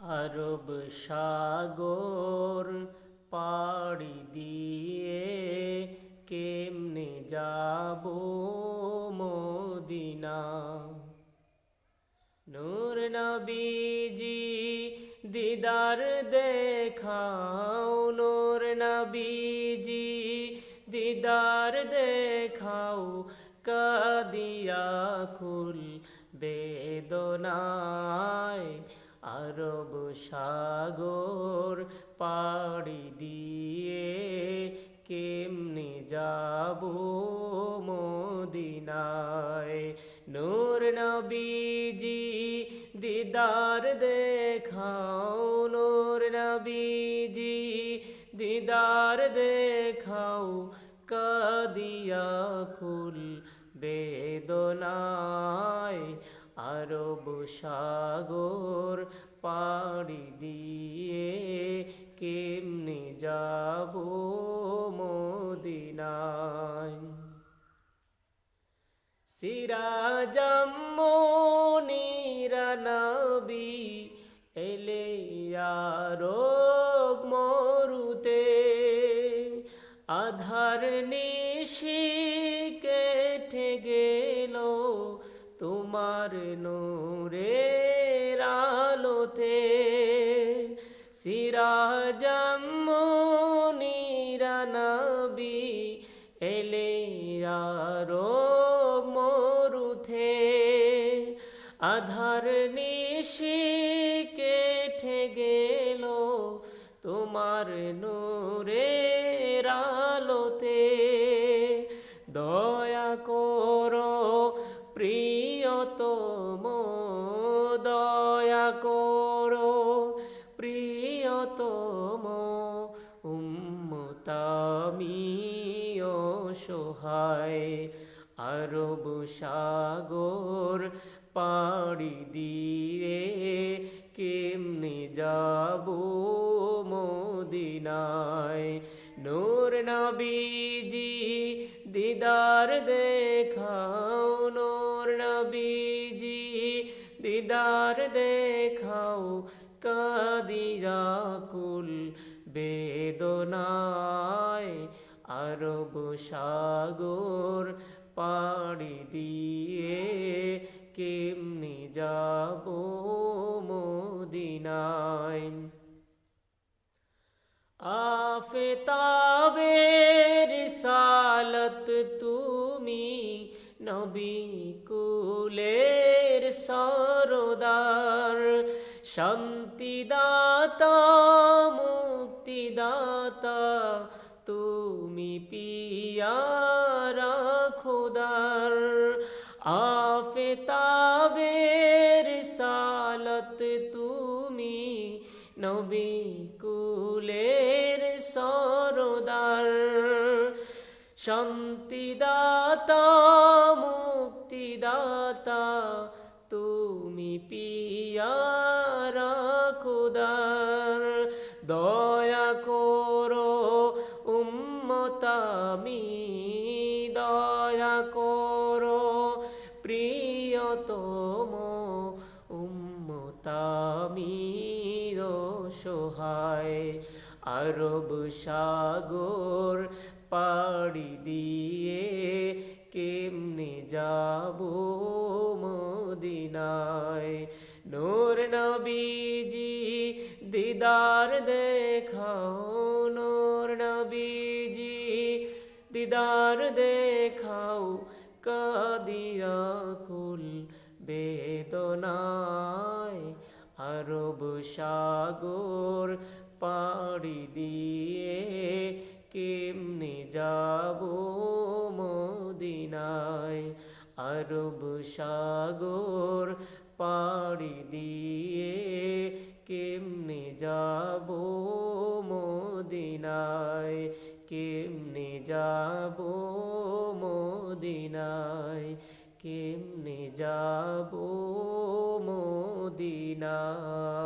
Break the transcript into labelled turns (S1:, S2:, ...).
S1: আরব সাগর পাড়ি দিয়ে কেমনে যাব মদিনা। নূর নবীজি দিদার দেখাও, নূর নবীজি দিদার দেখাও, কাদিয়া কুল বেদনায়। আরব সাগর পাড়ি দিয়ে কেমনে যাব মদিনায়। নূর নবীজি দিদার দেখাও, নূর নবীজি দিদার দেখাও, কাদিয়া কুল বেদনায়। আরব সাগর পাড়ি দিয়ে কেমনে যাব মদিনায়। সিরাজাম মুনিরা নবী এলে আরব মরুতে, আধার নিশি কেটে গেল তোমার নূরের আলোতে। সিরাজাম মুনিরা নবী এলে আরব মরুতে, আধার নিশি কেটে গেল তোমার নূরের আলোতে। দয়া করো প্রিয়তম, দয়া করো প্রিয়তম, উম্মত আমি অসহায়। আরব সাগর পাড়ি দিয়ে কেমনে যাব মদিনায়। নূর নবীজি দিদার দেখাও, নূর নবীজি দিদার দেখাও, কাদিয়া কুল বেদনায়। আরব সাগর পাড়ি দিয়ে কেমনে যাব মদিনায়। আফতাবের সালত তুমি নবী কুলের সরদার, শান্তিদাতা মুক্তিদাতা তুমি পিয়ারা খোদার। আফতাবের সালত তুমি নবী কুলের সরদার, শান্তিদাতা মুক্তিদাতা তুমি পিয়ারা খোদার। দয়া করো উম্মত আমি, দয়া করো প্রিয়তম, উম্মত আমি অসহায়। আরব সাগর পাড়ি দিয়ে কেমনে যাব মদিনায়। নূর নবীজি দিদার দেখাও, নূর নবীজি দিদার দেখাও, কাদিয়া কুল বেদনায়। আরব সাগর পাড়ি দিয়ে কেমনে যাব মদিনায়। আরব সাগর পাড়ি দিয়ে কেমনে যাব মদিনায়, কেমনে যাব মদিনায়, কেমনে যাব মদিনায়।